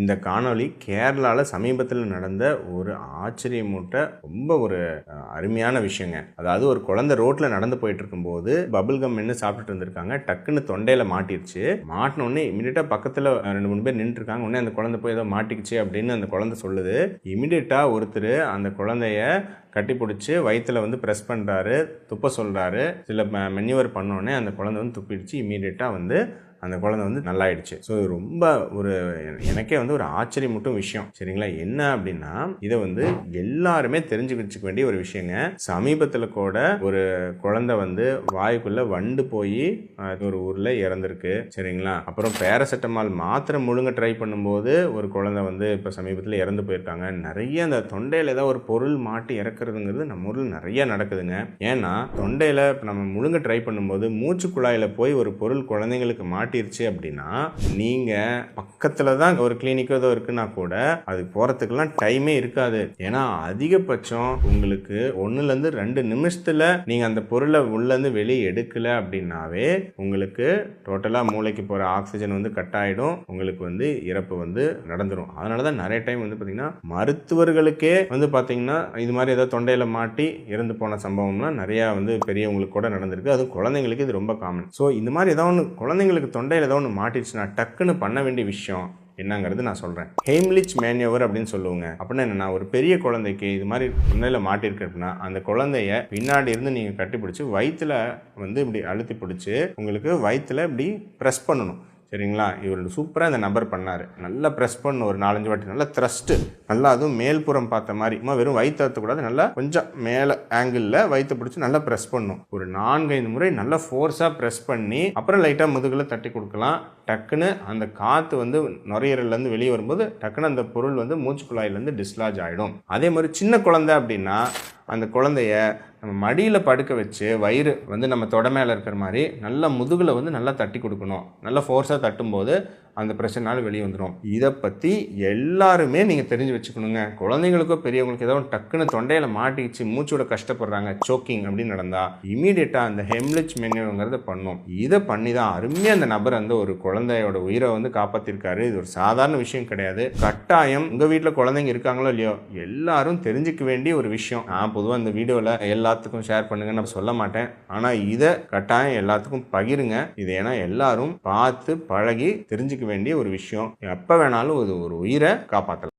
இந்த காணொளி கேரளாவில் சமீபத்தில் நடந்த ஒரு ஆச்சரியமூட்ட ரொம்ப ஒரு அருமையான விஷயங்க. அதாவது ஒரு குழந்தை ரோட்டில் நடந்து போயிட்டு இருக்கும்போது பபிள் கம் என்ன சாப்பிட்டுட்டு இருந்திருக்காங்க. டக்குன்னு தொண்டையில் மாட்டிடுச்சு. மாட்டின உடனே இமீடியட்டாக பக்கத்தில் 2-3 பேர் நின்று இருக்காங்க. உடனே அந்த குழந்தை போய் ஏதோ மாட்டிக்கிச்சு அப்படின்னு அந்த குழந்தை சொல்லுது. இமீடியட்டாக ஒருத்தர் அந்த குழந்தைய கட்டி பிடிச்சி வயிற்றில் வந்து ப்ரெஸ் பண்ணுறாரு, துப்ப சொல்கிறாரு. சில மென்யூவர் பண்ணோடனே அந்த குழந்தை வந்து துப்பிடுச்சு. இமீடியட்டாக வந்து அந்த குழந்தை வந்து நல்லாயிடுச்சு. ஸோ ரொம்ப ஒரு எனக்கே வந்து ஒரு ஆச்சரியமூட்டும் விஷயம். சரிங்களா? என்ன அப்படின்னா இதை வந்து எல்லாருமே தெரிஞ்சு வச்சுக்க வேண்டிய ஒரு விஷயங்க. சமீபத்தில் கூட ஒரு குழந்தை வந்து வாய்க்குள்ள வண்டு போய் ஒரு ஊரில் இறந்துருக்கு. சரிங்களா? அப்புறம் பேராசிட்டமால் மாத்திரை முழுங்க ட்ரை பண்ணும்போது ஒரு குழந்தை வந்து இப்போ சமீபத்தில் இறந்து போயிருக்காங்க. நிறைய அந்த தொண்டையில் ஏதாவது ஒரு பொருள் மாட்டி இறக்குறதுங்கிறது நம்ம ஊரில் நிறைய நடக்குதுங்க. ஏன்னா தொண்டையில் இப்போ நம்ம முழுங்க ட்ரை பண்ணும்போது மூச்சு குழாயில் போய் ஒரு பொருள் குழந்தைங்களுக்கு மாட்டிருச்சு அப்படின்னா நீங்க பக்கத்துல தான் ஒரு கிளினிக்கோ ஏதோ இருக்குன்னா கூட அது போறதுக்கெல்லாம் டைமே இருக்காது. ஏன்னா அதிகபட்சம் உங்களுக்கு 1-2 நிமிஷத்துல நீங்க அந்த பொருளை உள்ள இருந்து வெளியே எடுக்கல அப்படின்னாவே உங்களுக்கு டோட்டலா மூளைக்கு போற ஆக்சிஜன் வந்து கட் ஆயிடும். உங்களுக்கு வந்து இறப்பு வந்து நடந்துரும். அதனாலதான் நிறைய டைம் வந்து பாத்தீங்கன்னா மருத்துவர்களுக்கே வந்து பாத்தீங்கன்னா இது மாதிரி ஏதோ தொண்டையில மாட்டி இறந்து போன சம்பவம்லாம் நிறைய வந்து பெரியவங்களுக்கு கூட நடந்திருக்கு. அது குழந்தைங்களுக்கு இது ரொம்ப காமன். ஸோ இந்த மாதிரி ஏதாவது ஒன்று குழந்தைங்களுக்கு தொண்டையில் ஏதோ ஒன்று மாட்டிடுச்சுன்னா டக்குன்னு பண்ண வேண்டிய விஷயம் என்னங்கிறது நான் சொல்கிறேன். ஹெய்ம்லிச் மேனியோவர் அப்படின்னு சொல்லுவாங்க. அப்படின்னா என்னன்னா ஒரு பெரிய குழந்தைக்கு இது மாதிரி தொண்டையில் மாட்டிருக்கு அப்படின்னா அந்த குழந்தைய பின்னாடி இருந்து நீங்கள் கட்டி பிடிச்சி வயிற்றுல வந்து இப்படி அழுத்தி பிடிச்சி உங்களுக்கு வயிற்றுல இப்படி ப்ரெஸ் பண்ணணும். சரிங்களா? இவர் சூப்பராக இந்த நபர் பண்ணார். நல்லா ப்ரெஸ் பண்ணணும். ஒரு 4-5 வாட்டி நல்லா த்ரஸ்ட்டு, நல்லா அதுவும் மேல்புறம் பார்த்த மாதிரி வெறும் வயிற்றுக்கூடாது, நல்லா கொஞ்சம் மேலே ஆங்கிளில் வயிற்று பிடிச்சி நல்லா ப்ரெஸ் பண்ணணும். ஒரு 4-5 முறை நல்லா ஃபோர்ஸாக ப்ரெஸ் பண்ணி அப்புறம் லைட்டாக முதுகில் தட்டி கொடுக்கலாம். டக்குன்னு அந்த காற்று வந்து நுரையீரல்லேருந்து வெளியே வரும்போது டக்குன்னு அந்த பொருள் வந்து மூச்சுக்குழாயிலேருந்து டிஸ்லாஜ் ஆகிடும். அதே மாதிரி சின்ன குழந்தை அப்படின்னா அந்த குழந்தைய நம்ம மடியில் படுக்க வச்சு வயிறு வந்து நம்ம தொட மேலே இருக்கிற மாதிரி நல்லா முதுகில் வந்து நல்லா தட்டி கொடுக்கணும். நல்லா ஃபோர்ஸாக தட்டும்போது அந்த பிரச்சனைனால வெளியே வந்துடும். இதை பற்றி எல்லாருமே நீங்கள் தெரிஞ்சு வச்சுக்கணுங்க. குழந்தைங்களுக்கோ பெரியவங்களுக்கு ஏதோ டக்குன்னு தொண்டையில் மாட்டிச்சு மூச்சோட கஷ்டப்படுறாங்க, சோக்கிங் அப்படின்னு நடந்தால் இமீடியட்டாக அந்த ஹெம்லிச் மென்யூங்கிறத பண்ணும். இதை பண்ணி தான் அருமையாக அந்த நபர் அந்த ஒரு குழந்தையோட உயிரை வந்து காப்பாற்றிருக்காரு. இது ஒரு சாதாரண விஷயம் கிடையாது. கட்டாயம் உங்கள் வீட்டில் குழந்தைங்க இருக்காங்களோ இல்லையோ எல்லாரும் தெரிஞ்சுக்க வேண்டிய ஒரு விஷயம். நான் பொதுவாக இந்த வீடியோவில் எல்லாத்துக்கும் ஷேர் பண்ணுங்கன்னு நான் சொல்ல மாட்டேன். ஆனால் இதை கட்டாயம் எல்லாத்துக்கும் பகிருங்க. இது ஏன்னா எல்லாரும் பார்த்து பழகி தெரிஞ்சுக்க வேண்டிய ஒரு விஷயம். எப்போ வேணாலும் ஒரு உயிரை காப்பாற்றலாம்.